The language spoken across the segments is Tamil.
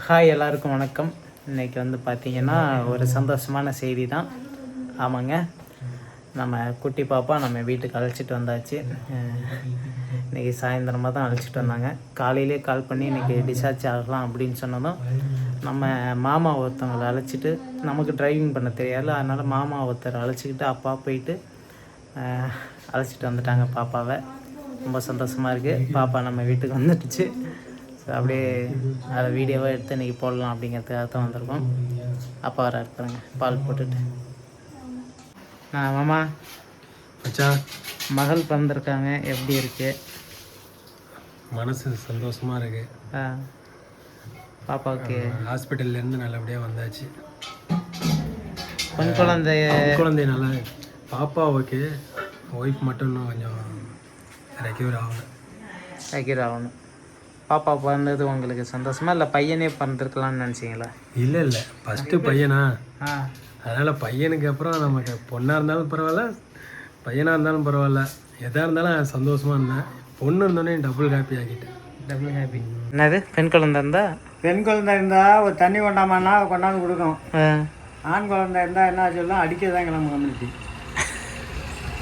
ஹாய், எல்லாருக்கும் வணக்கம். இன்றைக்கி வந்து பார்த்திங்கன்னா ஒரு சந்தோஷமான செய்தி தான். ஆமாங்க, நம்ம குட்டி பாப்பா நம்ம வீட்டுக்கு அழைச்சிட்டு வந்தாச்சு. இன்றைக்கி சாயந்தரமாக தான் அழைச்சிட்டு வந்தாங்க. காலையிலே கால் பண்ணி இன்றைக்கி டிஸ்சார்ஜ் ஆகலாம் அப்படின்னு சொன்னதும் நம்ம மாமா ஒருத்தவங்களை அழைச்சிட்டு, நமக்கு டிரைவிங் பண்ண தெரியாது, அதனால் மாமா ஒருத்தர் அழைச்சிக்கிட்டு அப்பா போயிட்டு அழைச்சிட்டு வந்துட்டாங்க பாப்பாவை. ரொம்ப சந்தோஷமாக இருக்குது. பாப்பா நம்ம வீட்டுக்கு வந்துடுச்சு. ஸோ அப்படியே அதை வீடியோவாக எடுத்து இன்றைக்கி போடலாம் அப்படிங்கிறதுக்காக தான் வந்திருக்கோம். அப்பா வர இருக்கிறாங்க பால் போட்டுட்டு. மாமா அச்சா, மகள் பிறந்திருக்காங்க, எப்படி இருக்கு? மனசு சந்தோஷமாக இருக்குது. பாப்பாவுக்கு ஹாஸ்பிட்டல்லேருந்து நல்லபடியாக வந்தாச்சு. பெண் குழந்தை நல்லா பாப்பாவுக்கு ஒய்ஃப் மட்டும் இன்னும் கொஞ்சம் ரெக்கவர் ஆகணும். பாப்பா பிறந்தது உங்களுக்கு சந்தோஷமா, இல்லை பையனே பிறந்திருக்கலாம்னு நினச்சிங்களா? இல்லை ஃபஸ்ட்டு பையனா, அதனால் பையனுக்கு அப்புறம் நமக்கு பொண்ணாக இருந்தாலும் பரவாயில்ல, பையனாக இருந்தாலும் பரவாயில்ல, எதாக இருந்தாலும் சந்தோஷமாக இருந்தேன். பொண்ணு இருந்தோடனே டபுள் ஹாப்பி ஆகிட்டேன். Double happy. என்னது, பெண் குழந்தை இருந்தால் ஒரு தண்ணி கொண்டாமன்னா கொண்டாந்து கொடுக்கும். ஆண் குழந்தை இருந்தால் என்ன சொல்லலாம், அடிக்க தான் கிளம்பு கம்யூனிட்டி.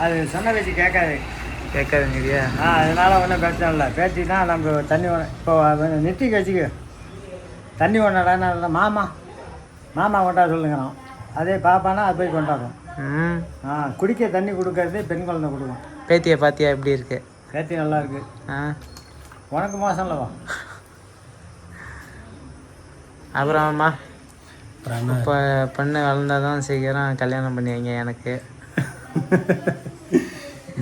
அது சொன்ன பேச்சு கேட்காதுங்கய்யா. அதனால் ஒன்றும் பிரச்சனை இல்லை. பேச்சு தான் நம்ம தண்ணி இப்போ நெத்திக்கு வச்சுக்க தண்ணி கொண்டாடான்னு மாமா கொண்டா சொல்லுங்கிறோம். அதே பாப்பானா அது போய் கொண்டாடும். குடிக்க தண்ணி கொடுக்கறது பெண் குழந்தை கொடுக்கும். பேத்தியை பாத்தியா எப்படி இருக்கு? பேத்தி நல்லா இருக்கு. உனக்கு மோசம் இல்லைவா? அப்புறமா இப்போ பொண்ணு வளர்ந்தாதான் சீக்கிரம் கல்யாணம் பண்ணுவீங்க எனக்கு.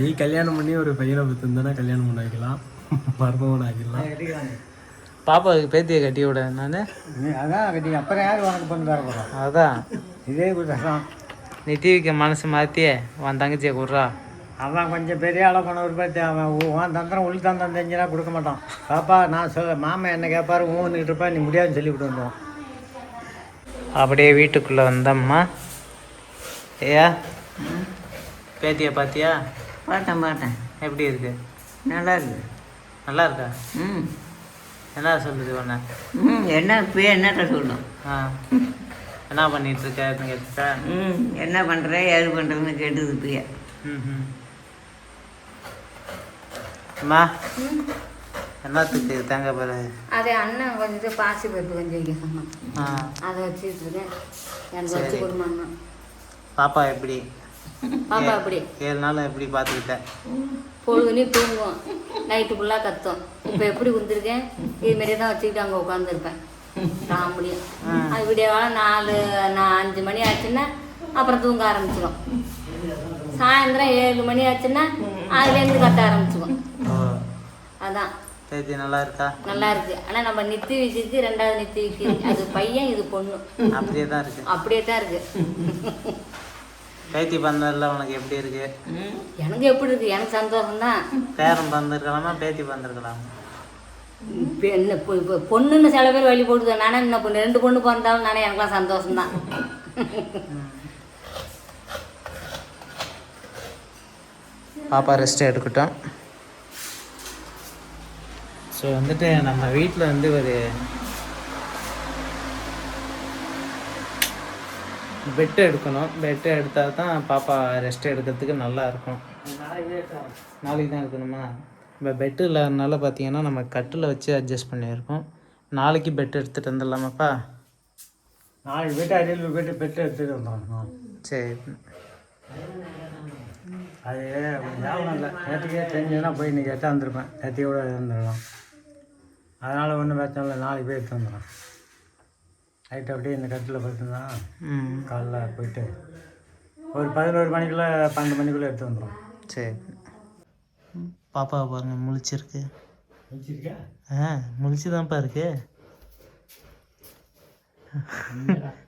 நீ கல்யாணம் பண்ணி ஒரு பையனை பற்றிருந்தானா கல்யாணம் பண்ண வைக்கலாம், மருமகன் ஆகிடலாம். பாப்பாவுக்கு பேத்தியை கட்டி விட நான் அதான் கட்டி. அப்புறம் யார் உனக்கு பண்ணி தர போகிறோம்? அதான் இதே குடும்பம். நீ டிவிக்கு மனசு மாற்றியே உன் தங்கச்சியை கொடுறா. அவன் கொஞ்சம் பெரிய ஆளை பண்ண ஒரு பேர் அவன் உன் தந்திரம் உள் தந்திரம் தெரிஞ்சுனா கொடுக்க மாட்டான். பாப்பா நான் மாமா என்ன கேட்பாரு, ஊன்னுக்கிட்டு இருப்பா, நீ முடியாதுன்னு சொல்லி விட்டு வந்துடுவோம். அப்படியே வீட்டுக்குள்ளே வந்தம்மா. ஏயா பேத்தியை பார்த்தியா? பார்த்தேன். எப்படி இருக்கு? நல்லா இருக்கு. நல்லா இருக்கா? என்ன சொல்லுது ஒன்று? என்ன இப்போ என்னட்ட சொல்லணும்? என்ன பண்ணிட்டு இருக்க கேட்டுட்டா? என்ன பண்ணுற ஏது பண்ணுறதுன்னு கேட்டுது பிரியா. அம்மா என்னத்துக்கு தேங்காய் பாரு? அதே அண்ணன் கொஞ்சம் பாசி பருப்பு கொஞ்சம் வைக்க சொன்னான். அதை வச்சுட்டு இருக்கேன். எனக்கு வச்சு கொடுமாண்ணா. பாப்பா எப்படி? பாப்பா எப்படி 7 நாள் எப்படி பார்த்துக்கிட்டேன்? பொழுதுனையும் தூங்குவோம், நைட்டு ஃபுல்லாக கத்தும். இப்போ எப்படி குந்திருக்கேன், இதுமாரியே தான் வச்சுக்கிட்டு அங்கே உட்காந்துருப்பேன். நான் முடியும். அது விடியவால 5 மணி ஆச்சுன்னா அப்புறம் தூங்க ஆரம்பிச்சிடும். சாயந்தரம் 7 மணி ஆச்சுன்னா அதுலேருந்து கட்ட ஆரம்பிச்சிடும். அதான் பேத்தி நல்லா இருக்கா? நல்லா இருக்கு. ஆனால் நம்ம நித்தி வச்சுருக்கு, 2வது நித்தி வைக்கிறது. அது பையன், இது பொண்ணு. அப்படியே தான் இருக்கு. அப்படியே தான் இருக்கு. பேத்தி பந்தல்ல உனக்கு எப்படி இருக்கு? எனக்கு எப்படி இருக்கு? எனக்கு சந்தோஷம்தான். பேரன் பந்திருக்கலாமா, பேத்தி பந்திருக்கலாமா? இப்போ பொண்ணுன்னு சில பேர் வழி போட்டுது. நானே என்ன பொண்ணு 2 பொண்ணு பிறந்தாலும் நானே எனக்குலாம் சந்தோஷம்தான். பாப்பா ரெஸ்ட் எடுக்கட்டும். ஸோ வந்துட்டு நம்ம வீட்டில் வந்து ஒரு பெட்டு எடுக்கணும். பெட்டு எடுத்தால் தான் பாப்பா ரெஸ்ட் எடுக்கிறதுக்கு நல்லா இருக்கும். நாளைக்கு தான் எடுக்கணுமா? இப்போ பெட்டு இல்லாதனால பார்த்தீங்கன்னா நம்ம கட்டில் வச்சு அட்ஜஸ்ட் பண்ணியிருக்கோம். நாளைக்கு பெட்டு எடுத்துகிட்டு வந்துடலாமாப்பா? நாளைக்கு போய்ட்டு அடியில் போய்ட்டு பெட்டு எடுத்துகிட்டு வந்துடணும். சரி, அது ஞாபகம் இல்லை. நேற்றுக்கே தெரிஞ்சதுன்னா போய் இன்றைக்கி எடுத்து வந்துருப்பேன். நேற்றுக்கூட இருந்துடலாம். அதனால் ஒன்றும் பிரச்சனை இல்லை. நாளைக்கு போய் எடுத்து வந்துடும். நைட்டு அப்படியே இந்த கட்டில் படுத்துனா காலைல போயிட்டு ஒரு 11 மணிக்குள்ளே 12 மணிக்குள்ளே எடுத்து வந்துடும். சரி. பாப்பாவை பாருங்க, முழிச்சிருக்கு. முழிச்சிருக்கா? முழிச்சுதான்ப்பா இருக்கு.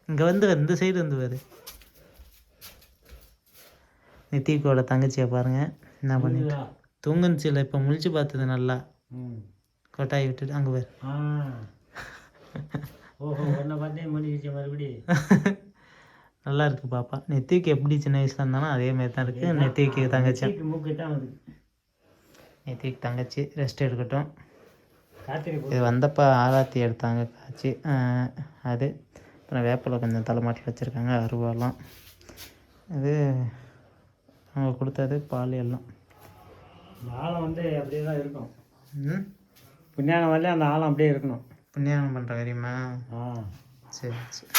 இங்கே வந்து இந்த சைடு வந்து பாரு. நித்திகோட தங்கச்சியை பாருங்க என்ன பண்ணிட்டு தூங்குனுச்சு. இல்லை இப்போ முழிச்சு பார்த்தது நல்லா. கொட்டாய் விட்டுட்டு அங்கே பாரு. ஓஹோ, என்ன பார்த்தே முடிச்சு மறுபடி. நல்லா இருக்கு பாப்பா. நெத்திக்கு எப்படி சின்ன வயசுல இருந்தானோ அதே மாதிரி தான் இருக்கு. நெத்திக்கு தங்கச்சி, மூக்கு தான் வருது. நெத்திக்கு தங்கச்சி ரெஸ்ட் எடுக்கட்டும். காத்திரி இது வந்தப்போ ஆராத்தி எடுத்தாங்க காய்ச்சி, அது அப்புறம் வேப்பிலை கொஞ்சம் தலைமாட்டில் வச்சுருக்காங்க, அருவாலாம். இது அவங்க கொடுத்தது பால் எல்லாம். இந்த ஆழம் வந்து அப்படியே தான் இருக்கும். ம், புண்ணியானம் வரல அந்த ஆழம் அப்படியே இருக்கணும். புண்ணியானம் பண்ணுற வரையுமா? ஆ சரி சரி.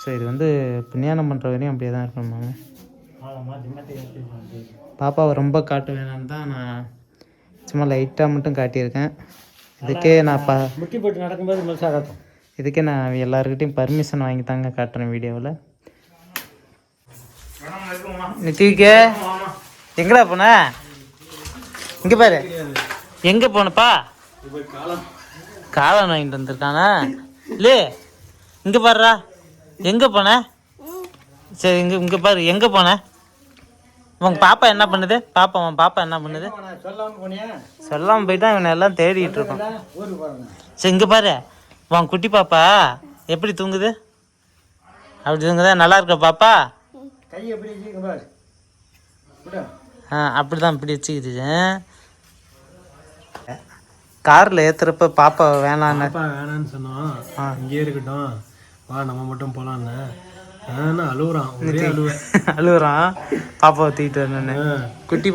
ஸோ இது வந்து புண்ணியானம் பண்ணுற வரையும் அப்படியே தான் இருக்கணுமாங்க. ஆழம் மாற்றி மாற்றி எடுத்துக்கலாம். பாப்பாவை ரொம்ப காட்ட வேணான்னு தான் நான் சும்மா லைட்டாக மட்டும் காட்டியிருக்கேன். இதுக்கே நான் முட்டி போட்டு நடக்கும்போது முழுசாக காட்டும். இதுக்கே நான் எல்லாருக்கிட்டையும் பர்மிஷன் வாங்கி தாங்க காட்டுறேன் வீடியோவில். நித்திவிக்கே எங்கடா போன? இங்கே பாரு, எங்கே போனப்பா? காளான் வாங்கிட்டு வந்திருக்கானா? இல்லை இங்கே பாருடா, எங்கே போன? சரி இங்கே பாரு, எங்கே போன? உங்கள் பாப்பா என்ன பண்ணுது? உன் பாப்பா என்ன பண்ணுது? சொல்லாமல் போனியா? சொல்லாமல் போயிட்டா இவனை எல்லாம் தேடிட்டு இருக்கோம். ஊருக்கு போகிறேன். சரி இங்கே பாரு, உன் குட்டி பாப்பா எப்படி தூங்குது? அப்படி தூங்குதா? நல்லா இருக்க பாப்பா? கை எப்படி வச்சுக்க பாரு. அப்படி தான் இப்படி வச்சுக்கிது. காரில் ஏற்றுறப்ப பாப்பா வேணான்னு சொன்னோம், இங்கே இருக்கட்டும் வா நம்ம மட்டும் போகலான்னு. அழுகுறான், ஒரே அழுகுறான் பாப்பாவை தூக்கிட்டு வரணுன்னு. குட்டி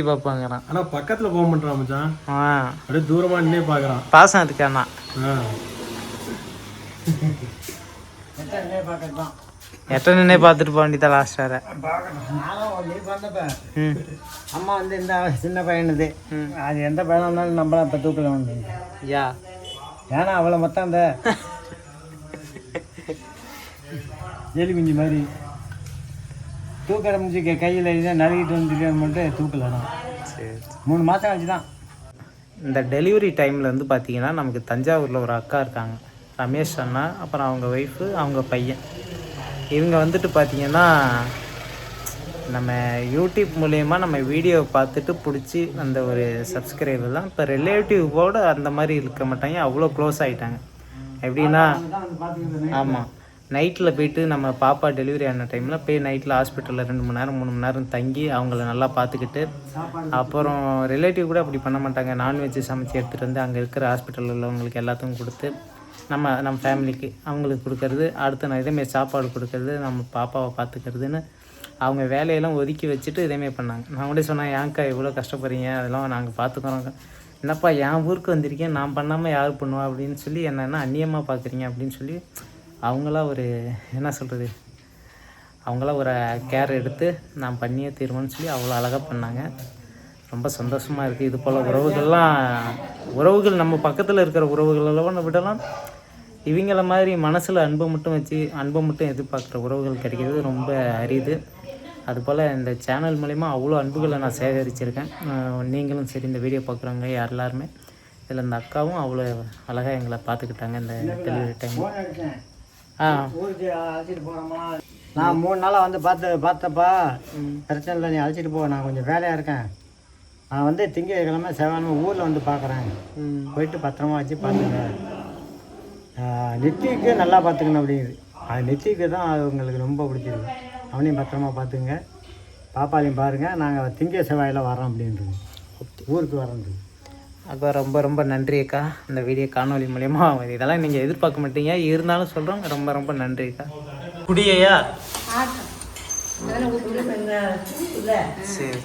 பாப்பாங்கிறான். ஆனால் பக்கத்தில் போக மாட்டான் மச்சான், அப்படியே தூரமாக நின்னே பார்க்குறான். பாசம் இருக்காண்ணா. எத்தனை பார்த்துட்டு போக வேண்டியதான் லாஸ்ட் வேற. அம்மா வந்து இந்த சின்ன பையனுது, அது எந்த பையனாக இருந்தாலும் நம்மளாம் இப்போ தூக்கில் வந்து யா ஏன்னா அவளை மொத்தம் அந்த எலி குஞ்சு மாதிரி தூக்கிற முடிஞ்சு கையில் இதை நறுக்கிட்டு வந்துட்டு மட்டும் தூக்கலண்ணா. சரி 3 மாதம் கழிச்சு தான். இந்த டெலிவரி டைமில் வந்து பார்த்தீங்கன்னா நமக்கு தஞ்சாவூரில் ஒரு அக்கா இருக்காங்க, ரமேஷ் அண்ணா, அப்புறம் அவங்க ஒய்ஃபு, அவங்க பையன். இவங்க வந்துட்டு பார்த்திங்கன்னா நம்ம யூடியூப் மூலயமா நம்ம வீடியோவை பார்த்துட்டு பிடிச்சி அந்த ஒரு சப்ஸ்கிரைபர் தான். இப்போ ரிலேட்டிவோட அந்த மாதிரி இருக்க மாட்டாங்க, அவ்வளோ க்ளோஸ் ஆகிட்டாங்க. எப்படின்னா ஆமாம், நைட்டில் போயிட்டு நம்ம பாப்பா டெலிவரி ஆன டைமில் போய் நைட்டில் ஹாஸ்பிட்டலில் 2 மணி நேரம் 3 மணி நேரம் தங்கி அவங்கள நல்லா பார்த்துக்கிட்டு, அப்புறம் ரிலேட்டிவ் கூட அப்படி பண்ண மாட்டாங்க, நான்வெஜ் சமைச்சு எடுத்துகிட்டு வந்து அங்கே இருக்கிற ஹாஸ்பிட்டலில் உள்ளவங்களுக்கு எல்லாத்துக்கும் கொடுத்து நம்ம ஃபேமிலிக்கு அவங்களுக்கு கொடுக்கறது, அடுத்து நான் இதேமாரி சாப்பாடு கொடுக்கறது, நம்ம பாப்பாவை பார்த்துக்கிறதுன்னு அவங்க வேலையெல்லாம் ஒதுக்கி வச்சுட்டு இதேமாரி பண்ணாங்க. நான் கூட சொன்னேன், ஏன்க்கா இவ்வளோ கஷ்டப்படுறீங்க, அதெல்லாம் நாங்கள் பார்த்துக்குறோங்க. என்னப்பா என் ஊருக்கு வந்திருக்கேன், நான் பண்ணாமல் யார் பண்ணுவா அப்படின்னு சொல்லி என்னென்னா அந்நியமாக பார்க்குறீங்க அப்படின்னு சொல்லி அவங்களாம் ஒரு என்ன சொல்கிறது, அவங்களாம் ஒரு கேர் எடுத்து நான் பண்ணியே தீர்வேன்னு சொல்லி அவ்வளோ அழகாக பண்ணாங்க. ரொம்ப சந்தோஷமாக இருக்குது. இது போல் உறவுகள் நம்ம பக்கத்தில் இருக்கிற உறவுகளெல்லாம் விடலாம், இவங்கள மாதிரி மனசில் அன்பை மட்டும் எதிர்பார்க்குற உறவுகள் கிடைக்கிறது ரொம்ப அரிது. அதுபோல் இந்த சேனல் மூலிமா அவ்வளோ அன்புகளை நான் சேகரிச்சிருக்கேன். நீங்களும் சரி, இந்த வீடியோ பார்க்குறவங்க எல்லாருமே. இதில் இந்த அக்காவும் அவ்வளோ அழகாக எங்களை பார்த்துக்கிட்டாங்க இந்த டெலிவரி டைம். ஊருக்கு அழைச்சிட்டு போகிறோமா? நான் 3 நாளாக வந்து பார்த்தப்பா பிரச்சனை இல்லை, நீ அழைச்சிட்டு போ, நான் கொஞ்சம் வேலையாக இருக்கேன், நான் வந்து திங்கட்கிழமை செவ்வாய்க்கிழமை ஊரில் வந்து பார்க்குறேன், போயிட்டு பத்திரமா வச்சு பார்த்துங்க. நித்திக்கு நல்லா பார்த்துக்கணும் அப்படிங்குது. அது நித்திக்கு தான் அது உங்களுக்கு ரொம்ப பிடிச்சிருக்கு. அவனையும் பத்திரமா பார்த்துங்க, பாப்பாலையும் பாருங்கள், நாங்கள் திங்க செவ்வாயில் வரோம் அப்படின்றது, ஊருக்கு வரோன்றது. அக்கா ரொம்ப ரொம்ப நன்றி அக்கா. இந்த வீடியோ காணொலி மூலயமா இதெல்லாம் நீங்கள் எதிர்பார்க்க மாட்டீங்க, இருந்தாலும் சொல்கிறோம், ரொம்ப ரொம்ப நன்றி அக்கா. குடியையா? சரி.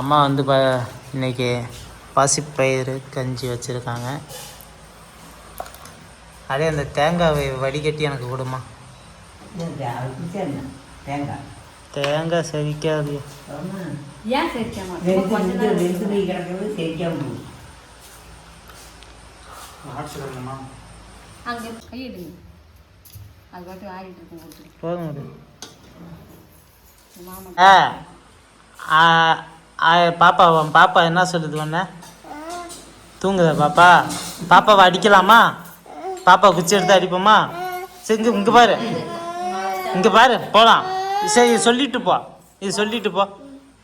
அம்மா வந்து இன்னைக்கு பாசிப்பயிறு கஞ்சி வச்சுருக்காங்க. அதே அந்த தேங்காய் வடிகட்டி எனக்கு கொடுமா. தேங்காய் செரிக்காது. ஏன் சரிக்காம அங்கே கையிடுங்க, அது பாட்டு ஆடிட்டு இருக்கும். போதும். பாப்பா என்ன சொல்லுது ஒன்று? தூங்குதா பாப்பா? பாப்பாவை அடிக்கலாமா? பாப்பா குச்சி எடுத்து அடிப்போமா? சரி இங்கே பாரு, இங்கே பாரு, போகலாம். சரி சொல்லிட்டு போ.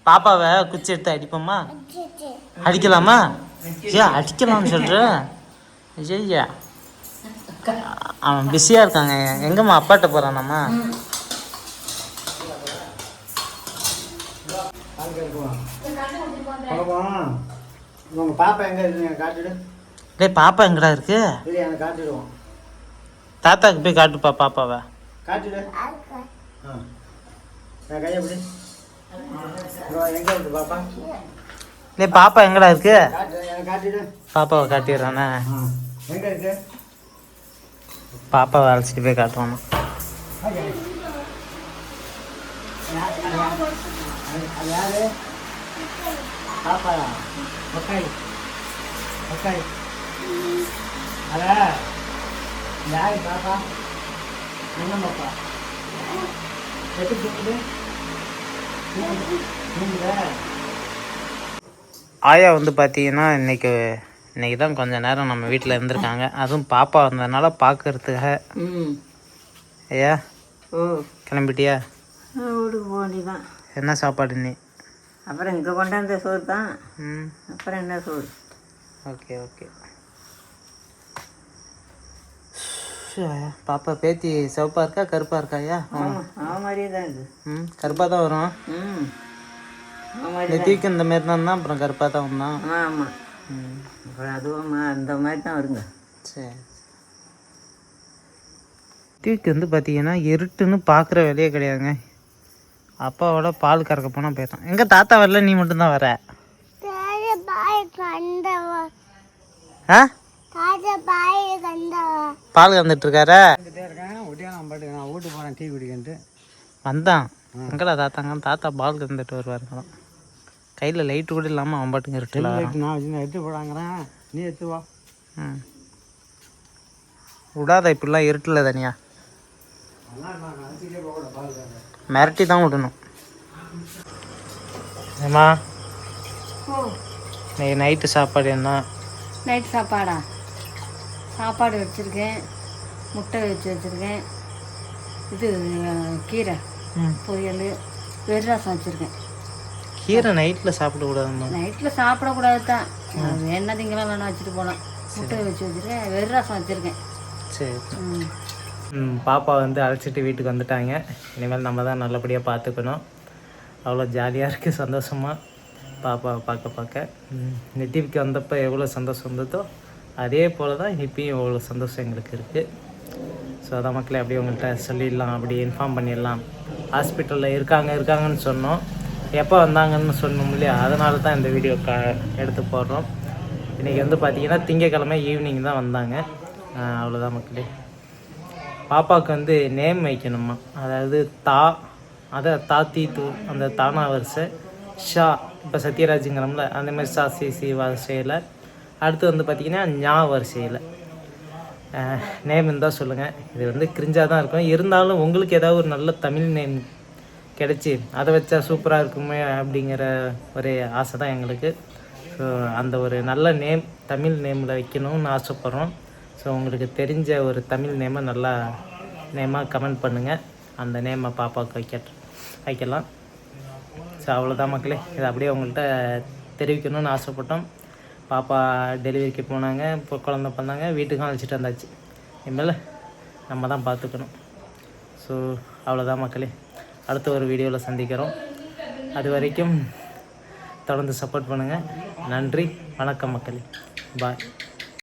பாப்பாவை குச்சி எடுத்து அடிப்போமா? அடிக்கலாமா? ஏன் அடிக்கலாம்னு சொல்கிற? ஐயா அவன் பிஸியாக இருக்காங்க. எங்கம்மா அப்பாட்ட போகிறானாம்மா? உங்கள் பாப்பா எங்கே இருக்குங்க? காட்டுடு. டேய் பாப்பா எங்கடா இருக்கு? சரி எனக்கு காட்டிடுவோம். தாத்தாக்கு போய் காட்டுப்பா பாப்பாவை. காட்டிடு. நான் கையை எப்படி எங்கே இருக்கு பாப்பா? டேய் பாப்பா எங்கடா இருக்கு? எனக்கு காட்டிடு. பாப்பாவை காட்டிடுறானே. எங்கே இருக்கு? பாப்பாவை அழைச்சிட்டு போய் காட்டுவானா. அது யாரு? பாப்பாயா? ஒக்காய் ஒக்காய். அட யாரு பாப்பா? என்ன பாப்பா? எப்படி தூங்குது? தூங்குதா? ஆயா வந்து பார்த்தீங்கன்னா இன்னைக்கு தான் கொஞ்சம் நேரம் நம்ம வீட்டில் இருந்திருக்காங்க. அதுவும் பாப்பா வந்ததுனால பார்க்கறதுக்காக. ஐயா கிளம்பிட்டியா? வீட்டுக்கு போக வேண்டியதான். என்ன சாப்பாடு நீ? அப்புறம் இங்கே கொண்டாந்த சோறு தான். அப்புறம் என்ன சோறு? Okay okay. பாப்பா பேத்தி சிவப்பா இருக்கா கருப்பா இருக்கா? ஐயா அவன் மாதிரியே தான் இருக்குது. கருப்பாக தான் வரும். நெத்திக்கு இந்த மாரி தான் அப்புறம் கருப்பாக தான் வந்தான். ஆமாம். அப்புறம் அதுவும் அந்த மாதிரி தான் வருங்க. சரி. நெத்திக்கு வந்து பார்த்தீங்கன்னா இருட்டுன்னு பார்க்குற வேலையே கிடையாதுங்க. அப்பாவோட பால் கறக்க போனால் போயிட்டான். எங்கே தாத்தா வரல, நீ மட்டும்தான் வர? ஆ பால் கறந்துட்டு இருக்காரா? நான் வீட்டுக்கு போகிறேன் டீ குடிக்கிட்டு வந்தான். எங்கடா தாத்தாங்க? தாத்தா பால் கறந்துட்டு வருவாருங்களாம். கையில் லைட்டு கூட இல்லாமல் அவன் பாட்டுங்க இருட்டுல நான் வச்சு எடுத்து போடாங்கிறேன். நீ எடுத்து வா. விடாத இப்படிலாம் இருட்டில் தனியா மிரட்டி தான் விடணும். ஏம்மா இன்னைக்கு நைட்டு சாப்பாடு என்ன? நைட்டு சாப்பாடா? சாப்பாடு வச்சுருக்கேன், முட்டை வச்சுருக்கேன், இது கீரை பொரியல், வெறுரசம் வச்சுருக்கேன். கீரை நைட்டில் சாப்பிடக்கூடாதும்மா. நைட்டில் சாப்பிடக்கூடாது தான். என்ன திங்கெல்லாம் வேணா வச்சுட்டு போகலாம். முட்டை வச்சுருக்கேன், வெறுரசம் வச்சுருக்கேன். சரி. பாப்பா வந்து அழைச்சிட்டு வீட்டுக்கு வந்துட்டாங்க. இனிமேல் நம்ம தான் நல்லபடியாக பார்த்துக்கணும். அவ்வளோ ஜாலியாக இருக்குது, சந்தோஷமாக பாப்பாவை பார்க்க. நிதிக்கு வந்தப்போ எவ்வளோ சந்தோஷம் இருந்ததோ அதே போல் தான் இப்பயும் எவ்வளோ சந்தோஷம் எங்களுக்கு இருக்குது. ஸோ அதான் மக்களே அப்படியே உங்கள்கிட்ட சொல்லிடலாம், அப்படி இன்ஃபார்ம் பண்ணிடலாம். ஹாஸ்பிட்டலில் இருக்காங்கன்னு சொன்னோம். எப்போ வந்தாங்கன்னு சொன்னோம் இல்லையா, அதனால தான் இந்த வீடியோ எடுத்து போடுறோம். இன்றைக்கி வந்து பார்த்திங்கன்னா திங்கக்கிழமை ஈவினிங் தான் வந்தாங்க. அவ்வளோதான் மக்களே. பாப்பாவுக்கு வந்து நேம் வைக்கணுமா, அதாவது தாத்தி தூ அந்த தானா வரிசை ஷா, இப்போ சத்யராஜுங்கிறோம்ல அந்த மாதிரி சா சி வரிசையில், அடுத்து வந்து பார்த்திங்கன்னா ஞா வரிசையில் நேம் இருந்தால் சொல்லுங்கள். இது வந்து கிரிஞ்சாக தான் இருக்கும், இருந்தாலும் உங்களுக்கு ஏதாவது ஒரு நல்ல தமிழ் நேம் கிடச்சி அதை வச்சா சூப்பராக இருக்குமே அப்படிங்கிற ஒரு ஆசை தான் எங்களுக்கு. ஸோ அந்த ஒரு நல்ல நேம் தமிழ் நேமில் வைக்கணும்னு ஆசைப்பட்றோம். ஸோ உங்களுக்கு தெரிஞ்ச ஒரு தமிழ் நேமை நல்லா நேமாக கமெண்ட் பண்ணுங்கள். அந்த நேமை பாப்பாவுக்கு வைக்கலாம். ஸோ அவ்வளோதான் மக்களே, இதை அப்படியே உங்கள்கிட்ட தெரிவிக்கணும்னு ஆசைப்பட்டோம். பாப்பா டெலிவரிக்கு போனாங்க, இப்போ குழந்த பண்ணாங்க, வீட்டுக்கும் அழைச்சிட்டு வந்தாச்சு. இனிமேல் நம்ம தான் பார்த்துக்கணும். ஸோ அவ்வளோதான் மக்களே, அடுத்த ஒரு வீடியோவில் சந்திக்கிறோம். அது வரைக்கும் தொடர்ந்து சப்போர்ட் பண்ணுங்கள். நன்றி, வணக்கம் மக்களே, பாய்.